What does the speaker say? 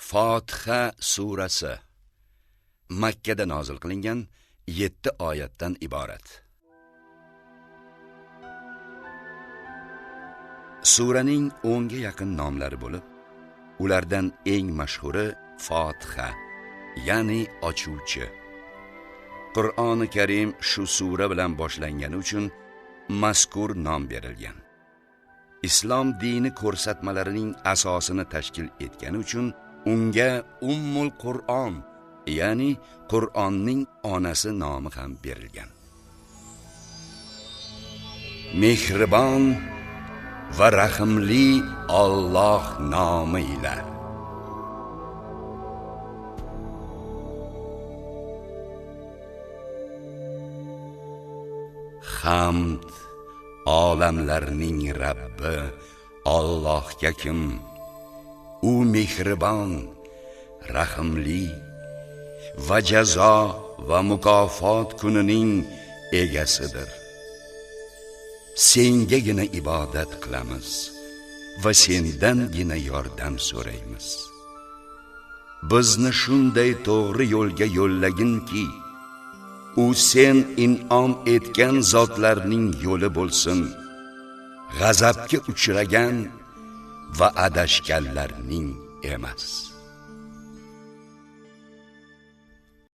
Fotiha surasi Makka da nozil qilingan 7 oyatdan iborat. Suraning 10 ga yaqin nomlari bo'lib, ulardan eng mashhuri Fotiha, ya'ni ochuvchi. Qur'oni Karim shu sura bilan boshlangani uchun mazkur nom berilgan. Islom dini ko'rsatmalarining asosini tashkil etgani uchun unga Ummul Qur'on, ya'ni Qur'onning onasi nomi ham berilgan. Mehribon va rahimli Alloh nomi ila. Hamd olamlarning Rabbi Allohga kim? U mehribon, rahimli va jazo va mukofot kunining egasidir. Sengagina ibodat qilamiz va sendangina yordam so'raymiz. Bizni shunday to'g'ri yo'lga yo'llaginki, u sen in'om etgan zotlarning yo'li bo'lsin, g'azabga uchragan va adashganlarning emas.